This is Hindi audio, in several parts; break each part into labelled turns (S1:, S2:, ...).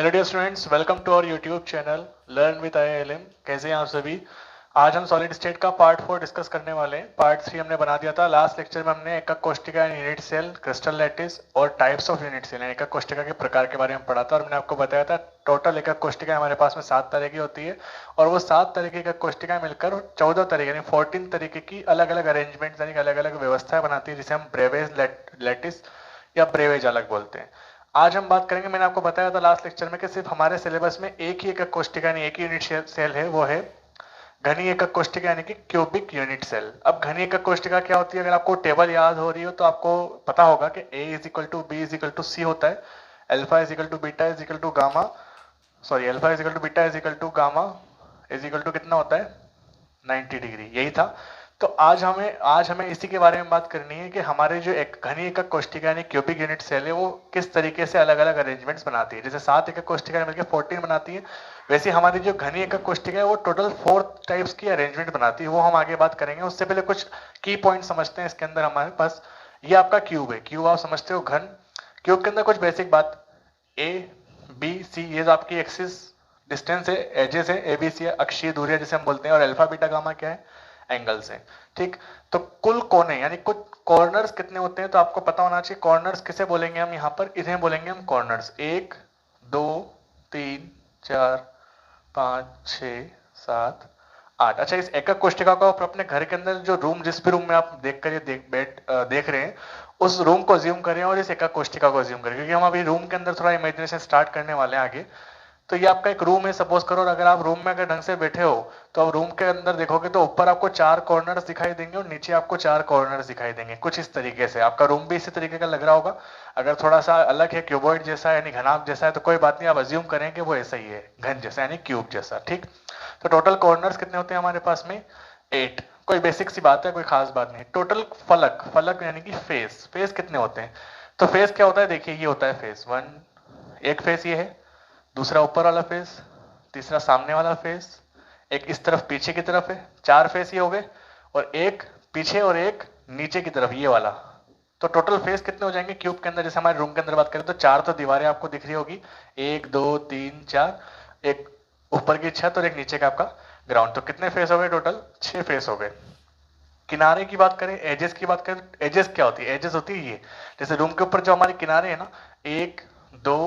S1: Hello dear students, welcome to our YouTube channel learn with IILM। कैसे हैं आप सभी। आज हम सॉलिड स्टेट का पार्ट 4 डिस्कस करने वाले हैं। पार्ट 3 हमने बना दिया था। लास्ट लेक्चर में हमने एकक कोष्टिका यूनिट सेल, क्रिस्टल लैटिस और टाइप्स ऑफ यूनिट सेल एकक कोष्टिका के प्रकार के बारे में पढ़ा था और मैंने आपको बताया था टोटल एकक कोष्टिका हमारे पास में 7 तरह की होती है और वो 7 तरह की एकक कोष्टिकाएं मिलकर 14 तरह यानी 14 तरीके की अलग अलग अरेंजमेंट यानी अलग अलग व्यवस्थाएं बनाती है, जिसे हम ब्रेवेज लैटिस या ब्रेवेज अलग बोलते हैं। आज हम बात करेंगे, मैंने आपको बताया था लास्ट लेक्चर में कि सिर्फ हमारे सिलेबस में एक ही एकक कोष्टिका यानी एक ही यूनिट सेल है, वो है घनी एकक कोष्टिका यानी कि क्यूबिक यूनिट सेल। अब घनी एकक कोष्टिका क्या होती है, अगर आपको टेबल याद हो रही हो तो आपको पता होगा कि A is equal to B is equal to C होता है, alpha is equal to beta is equal to gamma, sorry alpha is equal to beta is equal to gamma is equal to कितना होता है 90 डिग्री, यही था। तो आज हमें इसी के बारे में बात करनी है कि हमारे जो एक घनी एकक कोष्टिका यानी क्यूबिक यूनिट सेल है वो किस तरीके से अलग अलग अरेंजमेंट्स बनाती है। जैसे 7 एकक कोष्टिका मिलकर 14 बनाती है, वैसे हमारी जो घनी एकक कोष्टिका है वो टोटल 4 टाइप्स की अरेंजमेंट बनाती है, वो हम आगे बात करेंगे। उससे पहले कुछ की पॉइंट समझते हैं। इसके अंदर हमारे पास ये आपका क्यूब है, क्यूब आप समझते हो घन। क्यूब के अंदर कुछ बेसिक बात, ए बी सी ये जो आपकी एक्सिस डिस्टेंस है, एजेस है, एबीसी अक्षीय दूरी जिसे हम बोलते हैं, और अल्फा बीटा गामा क्या है, एंगल्स है। ठीक, तो कुल कोने यानी कुछ कॉर्नर्स कितने होते हैं तो आपको पता होना चाहिए। कॉर्नर्स किसे बोलेंगे हम, यहाँ पर इन्हें बोलेंगे हम कॉर्नर्स। 1 2 3 4 5 6 7 8। अच्छा, इस एकक कोष्टिका को आप अपने घर के अंदर जो रूम, जिस भी रूम में आप देख कर ये देख रहे हैं, उस रूम को ज्यूम करें और इस एकक कोष्टिका को ज्यूम करें, क्योंकि हम अभी रूम के अंदर थोड़ा इमेजिनेशन स्टार्ट करने वाले हैं आगे। तो ये आपका एक रूम है सपोज करो, और अगर आप रूम में अगर ढंग से बैठे हो तो आप रूम के अंदर देखोगे तो ऊपर आपको 4 कॉर्नर्स दिखाई देंगे और नीचे आपको 4 कॉर्नर्स दिखाई देंगे, कुछ इस तरीके से। आपका रूम भी इसी तरीके का लग रहा होगा। अगर थोड़ा सा अलग है, क्यूबॉइड जैसा यानी घनाभ जैसा है, तो कोई बात नहीं, आप अज्यूम करें कि वो ऐसा ही है, घन जैसा यानी क्यूब जैसा। ठीक, तो टोटल कॉर्नर्स कितने होते हैं हमारे पास में 8। कोई बेसिक सी बात है, कोई खास बात नहीं। टोटल फलक, फलक यानी कि फेस, फेस कितने होते हैं तो फेस क्या होता है, देखिए ये होता है फेस 1, एक फेस ये है, दूसरा ऊपर वाला फेस, तीसरा सामने वाला फेस, एक इस तरफ पीछे की तरफ है, 4 फेस ये हो गए, और एक पीछे और एक नीचे की तरफ ये वाला। तो टोटल फेस कितने हो जाएंगे क्यूब के अंदर, जैसे हमारे रूम के अंदर बात करें तो 4 तो दीवारें आपको दिख रही होगी, 1 2 3 4, एक ऊपर की छत और एक नीचे का आपका ग्राउंड। तो कितने फेस हो गए टोटल, 6 फेस हो गए। किनारे की बात करें, एजेस की बात करें, एजेस क्या होती है, एजेस होती है ये, जैसे रूम के ऊपर जो हमारे किनारे है ना, 1 2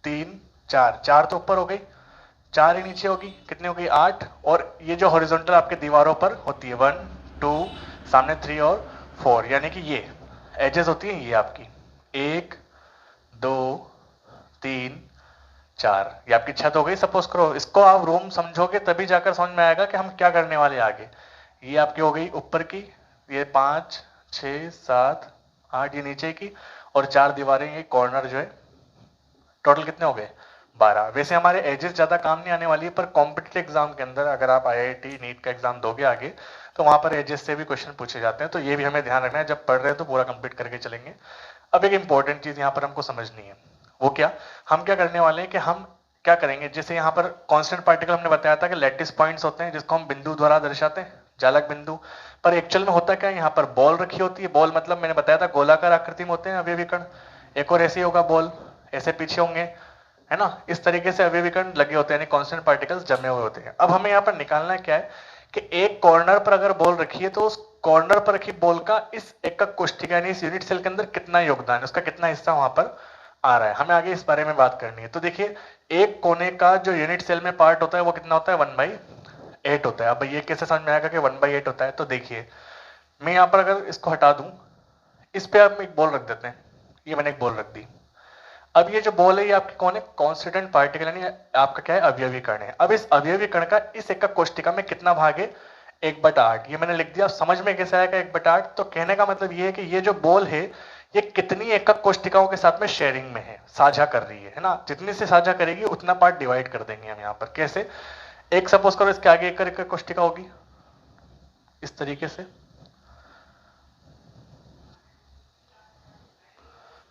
S1: 3 4, 4 तो ऊपर हो गई, 4 ही नीचे होगी, कितनी हो गई 8। और ये जो हॉरिजॉन्टल आपके दीवारों पर होती है 1 2, सामने 3 और 4, यानी कि ये एजेस होती है ये आपकी 1 2 3 4, ये आपकी छत हो गई। सपोज करो इसको आप रूम समझोगे तभी जाकर समझ में आएगा कि हम क्या करने वाले हैं आगे। ये आपकी हो गई ऊपर की, ये 5 6 7 8, ये नीचे की, और 4 दीवारें, ये कॉर्नर जो है। टोटल कितने हो गए 12। वैसे हमारे एजेस ज्यादा काम नहीं आने वाली है, पर कॉम्पिटिटिव एग्जाम के अंदर अगर आप IIT नीट का एग्जाम दोगे आगे, तो वहां पर एजेस से भी क्वेश्चन पूछे जाते हैं। तो ये भी हमें ध्यान रखना है, जब पढ़ रहे हैं तो पूरा कंप्लीट करके चलेंगे। अब एक इंपॉर्टेंट चीज यहाँ पर हमको समझनी है, वो क्या, हम क्या करने वाले हैं कि हम क्या करेंगे, जैसे यहाँ पर कांस्टेंट पार्टिकल हमने बताया था कि लैटिस पॉइंट्स होते हैं जिसको हम बिंदु द्वारा दर्शाते हैं, जालक बिंदु। पर एक्चुअल में होता क्या है, यहाँ पर बॉल रखी होती है। बॉल मतलब मैंने बताया था गोलाकार आकृति में होते हैं अवयवी कण। एक और ऐसे ही होगा बॉल, ऐसे पीछे होंगे, है ना, इस तरीके से अवयवी कण लगे होते हैं, यानी कांस्टेंट पार्टिकल्स जमे हुए होते हैं। अब हमें यहाँ पर निकालना क्या है कि एक कॉर्नर पर अगर बॉल रखी है तो उस कॉर्नर पर रखी बॉल का इस एकक कोष्टिका यानी इस यूनिट सेल के अंदर कितना योगदान है, उसका कितना हिस्सा वहां पर आ रहा है, हमें आगे इस बारे में बात करनी है। तो देखिए, एक कोने का जो यूनिट सेल में पार्ट होता है वो कितना होता है 1/8 होता है। अब ये कैसे समझ में आएगा कि 1/8 होता है, तो देखिए मैं यहाँ पर अगर इसको हटा दूं, इस पे आप एक बॉल रख देते हैं, ये मैंने एक बॉल रख दी। अब ये जो बॉल है ये आपकी कौन है, कॉन्स्टिट्यूएंट पार्टिकल यानी आपका क्या है अवयवी कण है। अब इस अवयवी कण का इस एकक कोष्टिका में कितना भाग है 1/8, ये मैंने लिख दिया। समझ में कैसे आएगा 1/8, तो कहने का मतलब ये है कि ये जो बॉल है ये कितनी एकक कोष्टिकाओं के साथ में शेयरिंग में है, साझा कर रही है ना, जितनी से साझा करेगी उतना पार्ट डिवाइड कर देंगे हम यहाँ पर। कैसे, एक सपोज करो इसके आगे एक एकक कोष्टिका होगी इस तरीके से,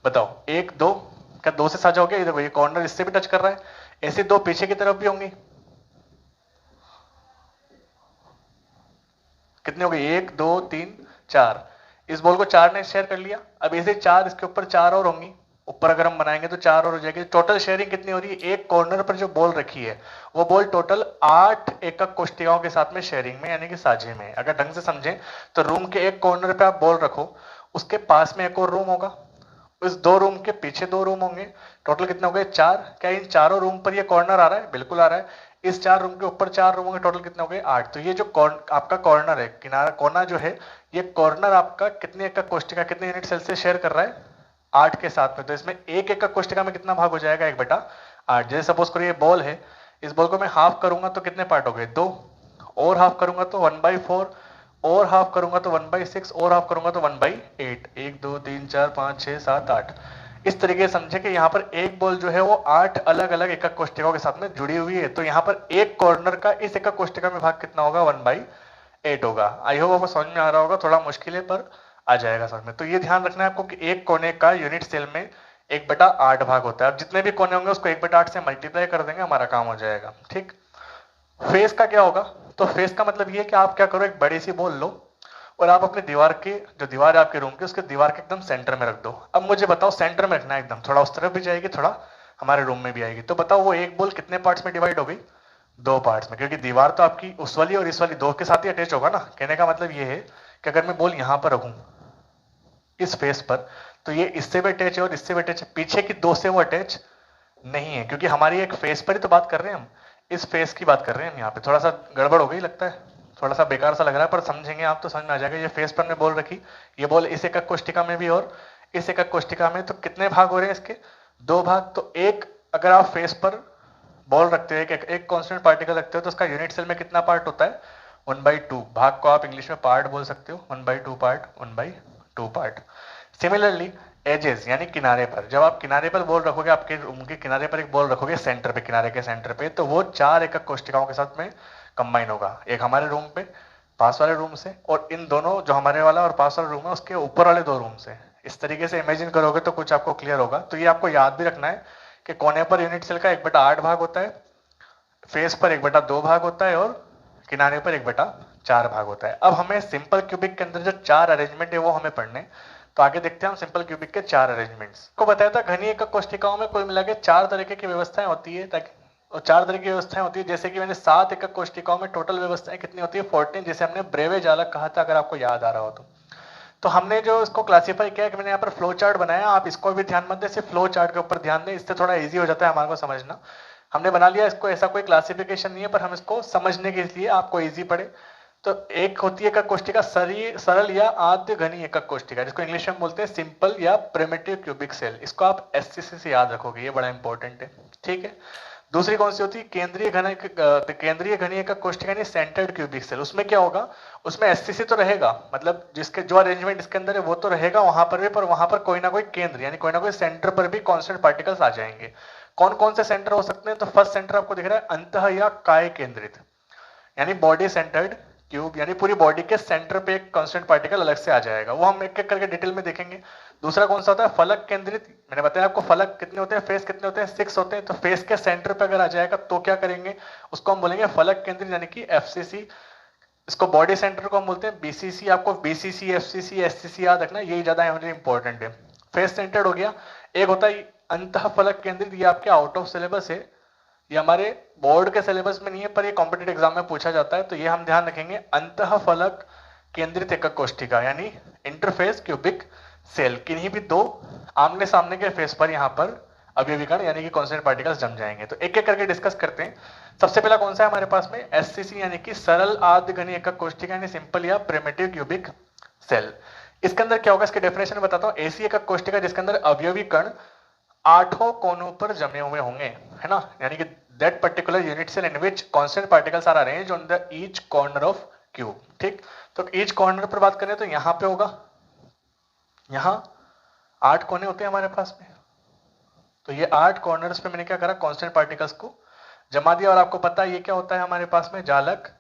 S1: बताओ 1 2, क्या 2 से साझा हो गया, इधर ये कॉर्नर इससे भी टच कर रहा है, ऐसे 2 पीछे की तरफ भी होंगी, कितने हो गए 1 2 3 4, इस बॉल को 4 ने शेयर कर लिया। अब ऐसे 4 इसके ऊपर 4 और होंगी, ऊपर अगर हम बनाएंगे तो 4 और हो जाएगी। टोटल शेयरिंग कितनी हो रही है? एक कॉर्नर पर जो बॉल रखी है वो बॉल टोटल 8 एकक कोष्टिकाओं के साथ में शेयरिंग में यानी कि साझे में। अगर ढंग से समझें तो रूम के एक कॉर्नर पे आप बॉल रखो, उसके पास में एक और रूम होगा, इस 2 रूम के पीछे 2 रूम होंगे, टोटल कितने हो गए? 4। क्या इन चारों रूम पर ये कॉर्नर आ रहा है? बिल्कुल आ रहा है। इस 4 रूम के ऊपर 4 रूम होंगे, टोटल कितने हो गए? 8। तो ये जो आपका कॉर्नर है, किनारा कोना जो है, ये कॉर्नर आपका कितने एकक कोष्टिका कितने यूनिट सेल से शेयर कर रहा है? 8 के साथ में। तो इसमें एक एकक कोष्टिका में कितना भाग हो जाएगा? 1/8। जैसे सपोज करो ये बॉल है, इस बॉल को मैं हाफ करूंगा तो कितने पार्ट हो गए? 2। और हाफ करूंगा तो 1/4, और हाफ करूंगा तो 1/6, और हाफ करूंगा तो 1/8। 1 2 3 4 5 6 7 8। इस तरीके से समझे कि यहाँ पर एक बॉल जो है वो 8 अलग अलग एकक कोष्टिकाओं के साथ में जुड़ी हुई है। तो यहाँ पर एक कॉर्नर का इस एकक कोष्टिका में भाग कितना होगा? 1/8 होगा। आई होप आपको समझ में आ रहा होगा, थोड़ा मुश्किल है पर आ जाएगा समझ में। तो ये ध्यान रखना है आपको कि एक कोने का यूनिट सेल में 1/8 भाग होता है। अब जितने भी कोने होंगे उसको 1/8 से मल्टीप्लाई कर देंगे, हमारा काम हो जाएगा। ठीक। फेस का क्या होगा? तो फेस का मतलब ये है कि आप क्या करो, एक बड़ी सी बॉल लो और आप अपने दीवार के, जो दीवार है आपके रूम की, उसके दीवार के एकदम सेंटर में रख दो। अब मुझे बताओ, सेंटर में रखना है एकदम, थोड़ा उस तरफ भी जाएगी, थोड़ा हमारे रूम में भी आएगी। तो बताओ वो एक बॉल कितने पार्ट्स में डिवाइड हो गई? 2 पार्ट्स में, क्योंकि दीवार तो आपकी उस वाली और इस वाली 2 के साथ ही अटैच होगा ना। कहने का मतलब ये है कि अगर मैं बॉल यहां पर रखूं इस फेस पर, तो ये इससे भी अटैच है और इससे भी अटैच है। पीछे की 2 से वो अटैच नहीं है, क्योंकि हमारी एक फेस पर ही तो बात कर रहे हैं हम, इस फेस की बात कर रहे हैं हम। यहाँ पे थोड़ा सा गड़बड़ हो गई लगता है, थोड़ा सा बेकार सा लग रहा है, पर समझेंगे आप तो समझ में आ जाएगा। ये फेस पर हमने बॉल रखी, ये बॉल इस एकक कोष्टिका में भी और इस एकक कोष्टिका में, तो कितने भाग हो रहे हैं इसके? 2 भाग। तो एक, अगर आप फेस पर बॉल रखते हो, एक कांस्टेंट पार्टिकल रखते हो, तो उसका यूनिट सेल में कितना पार्ट होता है? 1/2। भाग को आप इंग्लिश में पार्ट बोल सकते हो, 1/2 पार्ट, 1/2 पार्ट। सिमिलरली एजेस यानी किनारे पर, जब आप किनारे पर बॉल रखोगे, आपके रूम के किनारे पर एक बॉल रखोगे सेंटर पे, किनारे के सेंटर पे, तो वो 4 एकक कोष्टिकाओं के साथ में कंबाइन होगा। एक हमारे रूम पे पास वाले रूम से, और इन दोनों, जो हमारे वाला और पास वाला रूम है, उसके ऊपर वाले 2 रूम से। इस तरीके से इमेजिन करोगे तो कुछ आपको क्लियर होगा। तो ये आपको याद भी रखना है कि कोने पर यूनिट सेल का 1/8 भाग होता है, फेस पर 1/2 भाग होता है, और किनारे पर 1/4 भाग होता है। अब हमें सिंपल क्यूबिक के अंदर जो 4 अरेंजमेंट है वो हमें पढ़ने, तो आगे देखते हैं हम सिंपल क्यूबिक के 4 अरेंजमेंट्स को। बताया था घनी एकक कोष्टिकाओं में कुल मिला के 4 तरीके की व्यवस्थाएं होती है, ताकि और 4 तरह की व्यवस्थाएं होती है। जैसे कि मैंने 7 एकक कोष्टिकाओं में टोटल व्यवस्थाएं कितनी होती है? 14, जिसे हमने ब्रेवे जालक कहा था, अगर आपको याद आ रहा हो तो हमने जो इसको क्लासीफाई किया है कि मैंने यहाँ पर फ्लो चार्ट बनाया, आप इसको भी ध्यान मत दें, सिर्फ फ्लो चार्ट के ऊपर ध्यान दें, इससे थोड़ा इजी हो जाता है हमारे को समझना। हमने बना लिया इसको, ऐसा कोई क्लासिफिकेशन नहीं है, पर हम इसको समझने के लिए आपको इजी पड़े। तो एक होती है एकक कोष्टिका सरल या आद्य घनी एकक कोष्टिका, जिसको इंग्लिश में बोलते हैं सिंपल या प्रिमिटिव क्यूबिक सेल। इसको आप एससीसी से याद रखोगे, ये बड़ा इंपॉर्टेंट है। ठीक है। दूसरी कौन सी होती है? केंद्रीय घनी एकक कोष्टिका यानी सेंटर्ड क्यूबिक सेल। उसमें क्या होगा? उसमें एससीसी तो रहेगा, मतलब जिसके जो अरेंजमेंट इसके अंदर है वो तो रहेगा वहां पर भी, पर वहां पर कोई ना कोई केंद्र यानी कोई ना कोई सेंटर पर भी कांस्टेंट पार्टिकल्स आ जाएंगे। कौन कौन से सेंटर हो सकते हैं? तो फर्स्ट सेंटर आपको दिख रहा है अंतः या काय केंद्रित, यानी बॉडी सेंटर्ड क्यूब, यानी पूरी बॉडी के सेंटर पे एक कांस्टेंट पार्टिकल अलग से आ जाएगा, वो हम एक एक करके डिटेल में देखेंगे। दूसरा कौन सा होता है? फलक केंद्रित। मैंने बताया आपको फलक कितने होते हैं, फेस कितने होते हैं? 6 होते हैं। तो फेस के सेंटर पे अगर आ जाएगा तो क्या करेंगे? उसको हम बोलेंगे फलक केंद्रित, यानी कि एफसीसी। इसको बॉडी सेंटर को हम बोलते हैं बीसीसी। आपको बीसीसी, एफसीसी, एससीसी याद रखना, यही ज्यादा इंपॉर्टेंट है। फेस सेंटर्ड हो गया। एक होता है अंतः फलक केंद्रित, ये आपके आउट ऑफ सिलेबस है, ये हमारे बोर्ड के सिलेबस में नहीं है, पर ये कॉम्पिटेटिव एग्जाम में पूछा जाता है, तो ये हम ध्यान रखेंगे। अंतः फलक केंद्रित एकक कोष्टिका यानी इंटरफेस क्यूबिक सेल, किन्हीं भी 2 आमने सामने के फेस पर यहाँ पर अवयवीकरण यानी कि कांस्टेंट पार्टिकल्स जम जाएंगे। तो एक एक करके डिस्कस करते हैं। सबसे पहला कौन सा है हमारे पास में? एससीसी यानी कि सरल आद्य घनी एकक कोष्टिका यानी सिंपल या प्रिमिटिव क्यूबिक सेल। इसके अंदर क्या होगा, इसके डेफिनेशन बताता हूं। ऐसी एकक कोष्टिका जिसके अंदर अवयवी कण 8 कोनों पर जमे हुए होंगे, है ना, यानी कि that particular unit cell in which constant particles are arranged on the each corner of cube. ठीक। तो ईच कॉर्नर पर बात करें तो यहां पे होगा, यहां 8 कोने होते हैं हमारे पास में, तो ये 8 कॉर्नर्स पे मैंने क्या करा? कांस्टेंट पार्टिकल्स को जमा दिया। और आपको पता है ये क्या होता है हमारे पास में? जालक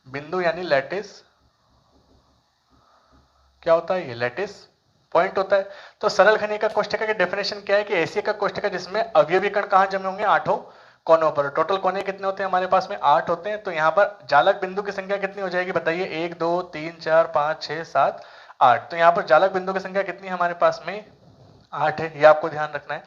S1: बिंदु यानी लैटिस। क्या होता है ये? लैटिस पॉइंट होता है। तो सरल घनी एकक कोष्टिका की डेफिनेशन क्या है कि ऐसी एकक कोष्टिका जिसमें अवयवी कण कहां जमे होंगे? 8 कोनों पर। टोटल कोने कितने होते हैं हमारे पास में? 8 होते हैं। तो यहां पर जालक बिंदु की संख्या कितनी हो जाएगी बताइए? 1 2 3 4 5 6 7 8। तो यहां पर जालक बिंदु की संख्या कितनी है हमारे पास में? 8 है, ये आपको ध्यान रखना है।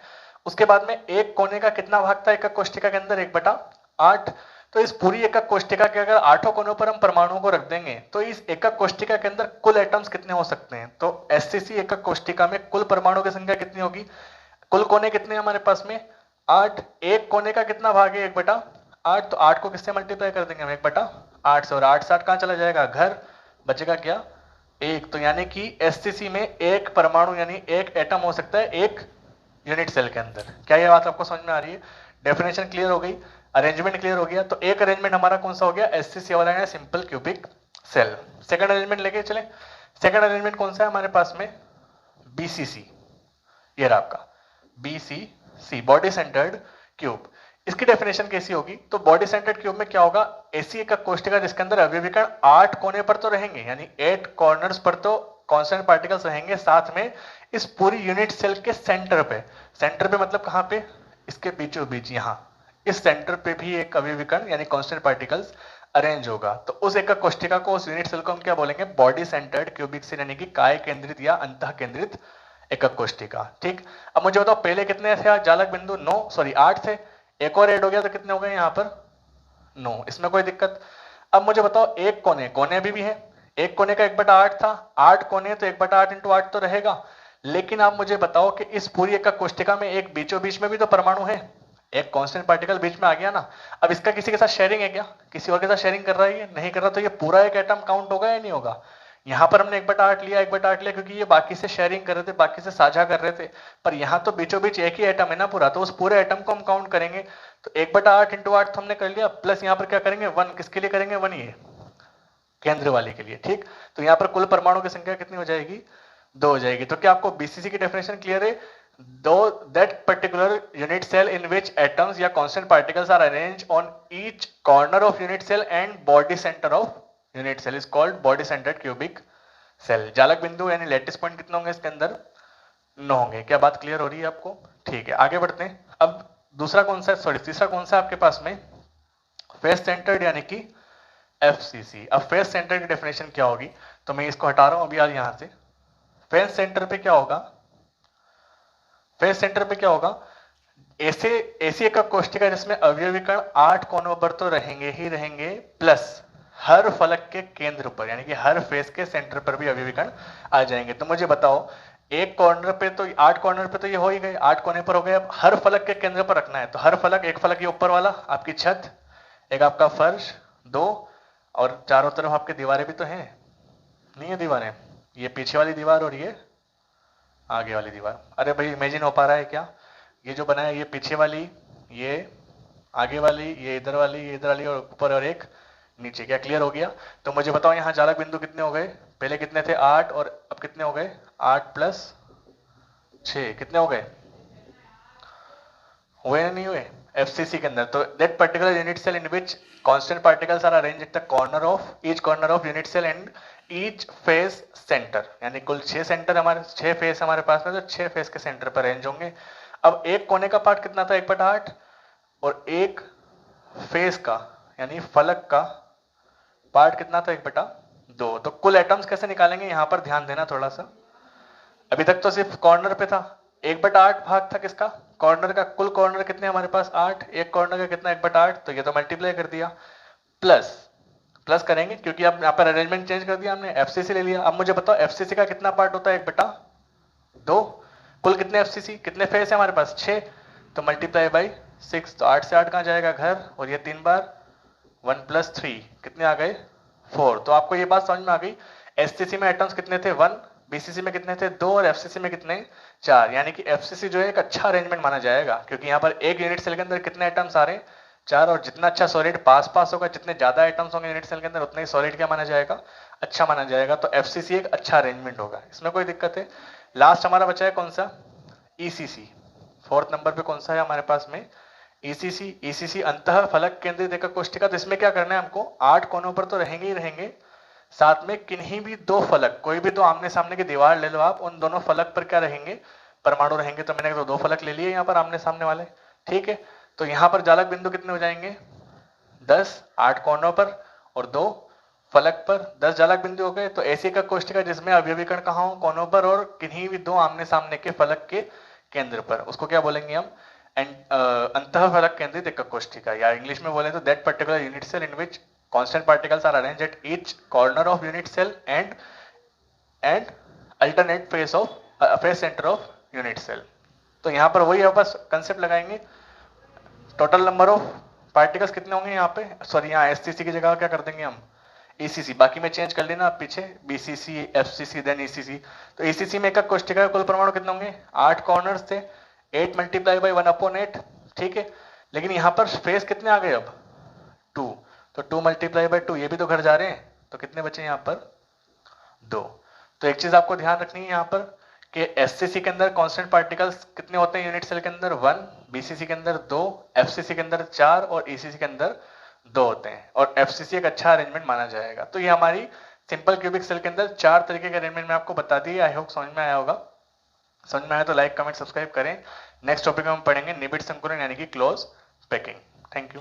S1: उसके बाद में एक कोने का कितना भाग था एकक कोष्टिका के अंदर, 1/8। तो इस पूरी एकक कोष्टिका के अगर 8 कोनों पर हम परमाणुओं को रख देंगे तो इस एकक कोष्टिका के अंदर कुल एटम्स कितने हो सकते हैं। तो एससीसी एकक कोष्टिका में कुल परमाणुओं की संख्या कितनी होगी, कुल कोने कितने हैं हमारे पास में 8, एक कोने का कितना भाग है 1/8, तो 8 को किससे मल्टीप्लाई कर देंगे हम 1/8 से, और 8 से 8 कहां चला जाएगा, घर, बचेगा क्या, एक। तो यानी कि एससीसी में एक परमाणु यानी एक एटम हो सकता है एक यूनिट सेल के अंदर। क्या ये बात आपको समझ में आ रही है, डेफिनेशन क्लियर हो गई, अरेंजमेंट क्लियर हो गया। तो एक अरेंजमेंट हमारा कौन सा हो गया, एससीसी वाला है simple cubic cell. Second arrangement लेके चले, सेकंड अरेंजमेंट कौन सा है हमारे पास में, बीसीसी, ये रहा आपका बीसीसी, बॉडी सेंटर्ड क्यूब। इसकी डेफिनेशन कैसी होगी, तो बॉडी सेंटर्ड क्यूब में क्या होगा, ऐसी एक कोष्टिका जिसके अंदर अवयवीकरण 8 कोने पर तो रहेंगे, यानी 8 कॉर्नर्स पर तो कांस्टेंट पार्टिकल्स रहेंगे, साथ में इस पूरी यूनिट सेल के सेंटर पे, सेंटर पे मतलब कहां पे, इसके बीचों बीच, यहां इस सेंटर पे भी एक अवयवीकरण यानी कांस्टेंट पार्टिकल्स अरेंज होगा। तो उस एकक कोष्टिका को, उस यूनिट सेल को हम क्या बोलेंगे, बॉडी सेंटर्ड क्यूबिक सेल, यानी कि काय केंद्रित या अंतः केंद्रित एकक कोष्टिका। ठीक, अब मुझे बताओ पहले कितने थे जालक बिंदु, 8 थे, एक और ऐड हो गया तो कितने हो गए यहाँ पर 9, इसमें कोई दिक्कत। अब मुझे बताओ एक कोने, कोने भी है, एक कोने का 1/8 था, 8 कोने तो 1/8 × 8 तो रहेगा। लेकिन आप मुझे बताओ कि इस पूरी एकक कोष्टिका में एक बीचों बीच में भी तो परमाणु है, एक कांस्टेंट पार्टिकल बीच में आ गया ना। अब इसका किसी के साथ शेयरिंग है क्या, किसी और के साथ शेयरिंग कर रहा है, नहीं कर रहा, तो ये पूरा एक एटम काउंट होगा या नहीं होगा। यहां पर हमने 1/8 लिया, 1/8 लिया क्योंकि ये बाकी से शेयरिंग कर रहे थे, बाकी से साझा कर रहे थे, पर यहाँ तो बीचों बीच एक ही एटम है ना पूरा, तो उस पूरे एटम को हम काउंट करेंगे। तो 1/8 × 8 तो हमने कर लिया, प्लस यहाँ पर क्या करेंगे 1, किसके लिए करेंगे 1, ये केंद्र वाले के लिए। ठीक, तो यहाँ पर कुल परमाणु की संख्या कितनी हो जाएगी, 2 हो जाएगी। तो क्या आपको बीसीसी की डेफिनेशन क्लियर है, दो that particular unit cell in which atoms या constant particles are arranged on each corner of unit cell and body center of unit cell is called body centered cubic cell. जालक बिंदु यानी लैटिस पॉइंट कितने होंगे इसके अंदर, 9 होंगे। क्या बात क्लियर हो रही है आपको, ठीक है, आगे बढ़ते हैं। अब दूसरा कौन सा है, सॉरी तीसरा कौन सा आपके पास में, फेस सेंटर्ड यानी कि एफसीसी। अब फेस सेंटर की डेफिनेशन क्या होगी, तो मैं इसको हटा रहा हूं अभी यार यहां से। फेस सेंटर पे क्या होगा, फेस सेंटर पे क्या होगा, ऐसी एक कोष्टिका जिसमें अवयवीकरण 8 कोनों पर तो रहेंगे ही रहेंगे, प्लस हर फलक के केंद्र पर यानी कि हर फेस के सेंटर पर भी अवयवीकरण आ जाएंगे। तो मुझे बताओ एक कॉर्नर पे तो 8 कॉर्नर पे तो ये हो ही गए, 8 कोने पर हो गए। अब हर फलक के केंद्र पर रखना है, तो हर फलक, एक फलक ये ऊपर वाला आपकी छत, एक आपका फर्श, 2 और चारों तरफ आपके दीवारें भी तो हैं, नहीं है दीवारें, ये पीछे वाली दीवार और ये आगे वाली दीवार। अरे भाई इमेजिन हो पा रहा है क्या, ये जो बना है ये पीछे वाली, ये आगे वाली, ये इधर वाली, ये इधर वाली, और ऊपर और एक नीचे। क्या क्लियर हो गया। तो मुझे बताओ यहाँ जालक बिंदु कितने हो गए, पहले कितने थे 8 और अब कितने हो गए 8 + 6, कितने हो गए, हुए या नहीं हुए एफसीसी के अंदर। तो that particular unit cell in which constant particles are arranged at the corner of each corner of unit cell and each face centre, यानी कुल 6 सेंटर हमारे, 6 फेस हमारे पास में, तो 6 फेस के सेंटर पर अरेंज होंगे। अब एक कोने का पार्ट कितना था 1/8 और एक फेस का यानी फलक का पार्ट कितना था 1/2। तो कुल एटम्स कैसे निकालेंगे, यहां पर ध्यान देना थोड़ा सा। अभी तक तो सिर्फ कॉर्नर पे था, 1/8 भाग था किसका, कॉर्नर का। कुल कॉर्नर कितने हमारे पास 8, एक कॉर्नर का कितना 1/8, तो ये तो मल्टीप्लाई कर दिया, प्लस करेंगे क्योंकि अब यहाँ पर अरेंजमेंट चेंज कर दिया हमने, एफसीसी ले लिया। अब मुझे बताओ एफसीसी का कितना पार्ट होता है 1/2, कुल कितने एफसीसी, कितने फेस है हमारे पास 6, तो मल्टीप्लाई बाई 6, तो 8 से 8 कहां जाएगा घर, और ये 3 बार 1 + 3 कितने आ गए 4। तो आपको ये बात समझ में आ गई, एससीसी में एटम्स कितने थे 1, बीसीसी में कितने थे 2 और एफसीसी में कितने 4, यानी कि एफसीसी जो है एक अच्छा अरेंजमेंट माना जाएगा क्योंकि यहाँ पर एक यूनिट सेल के अंदर कितने एटम्स आ रहे हैं 4, और जितना अच्छा सॉलिड पास होगा, जितने ज्यादा एटम्स होंगे यूनिट सेल के अंदर, उतना ही सॉलिड क्या माना जाएगा, अच्छा माना जाएगा। तो एफसीसी एक अच्छा अरेंजमेंट होगा, इसमें कोई दिक्कत है। लास्ट हमारा बचा है कौन सा, ईसीसी, 4th नंबर पे कौन सा है हमारे पास में, ईसीसी अंतः फलक केंद्रित एकक कोष्टिका। तो इसमें क्या करना है हमको, 8 कोनों पर तो रहेंगे ही रहेंगे, साथ में किन्हीं भी 2 फलक, कोई भी 2 आमने सामने की दीवार ले लो आप, उन दोनों फलक पर क्या रहेंगे, परमाणु रहेंगे। तो मैंने 2 फलक ले लिए यहाँ पर आमने सामने वाले, ठीक है। तो यहाँ पर जालक बिंदु कितने हो जाएंगे 10, 8 कोनों पर और 2 फलक पर 10 जालक बिंदु हो गए। तो ऐसी एक कोष्ठिका जिसमें अवयवी कण कहाँ हो, कोनों पर और किन्हीं भी दो आमने सामने के फलक के केंद्र पर, उसको क्या बोलेंगे हम, अंतः फलक केंद्रित एकक कोष्ठिका, या इंग्लिश में बोले तो that particular unit cell in which constant particles are arranged at each corner of unit cell and alternate face centre of unit cell. तो यहाँ पर वही बस कंसेप्ट लगाएंगे, टोटल नंबर ऑफ पार्टिकल्स कितने होंगे यहाँ पे, सॉरी यहाँ एससीसी की जगह क्या कर देंगे हम ईसीसी, बाकी में चेंज कर लेना आप पीछे, बीसीसी एफसीसी देन ईसीसी। तो ईसीसी में एकक कोष्ठिका का कुल परमाणु कितने होंगे, 8 कॉर्नर्स थे, 8 मल्टीप्लाई बाई 1/8, ठीक है। लेकिन यहाँ पर फेस कितने आ गए अब 2, तो 2 मल्टीप्लाई बाई 2, ये भी तो घर जा रहे हैं, तो कितने बचे यहाँ पर 2। तो एक चीज आपको ध्यान रखनी है यहाँ पर कि एससीसी के अंदर कांस्टेंट पार्टिकल्स कितने होते हैं यूनिट सेल के अंदर 1, बीसीसी के अंदर 2, एफसीसी के अंदर 4 और ईसीसी के अंदर 2 होते हैं, और एफसीसी एक अच्छा अरेंजमेंट माना जाएगा। तो ये हमारी सिंपल क्यूबिक सेल के अंदर 4 तरीके के अरेंजमेंट में आपको बता दिए। आई होप समझ में आया होगा। समझ में आया तो लाइक कमेंट सब्सक्राइब करें। नेक्स्ट टॉपिक में हम पढ़ेंगे निबिड़ संकुलन यानी कि क्लोज पैकिंग। Thank you.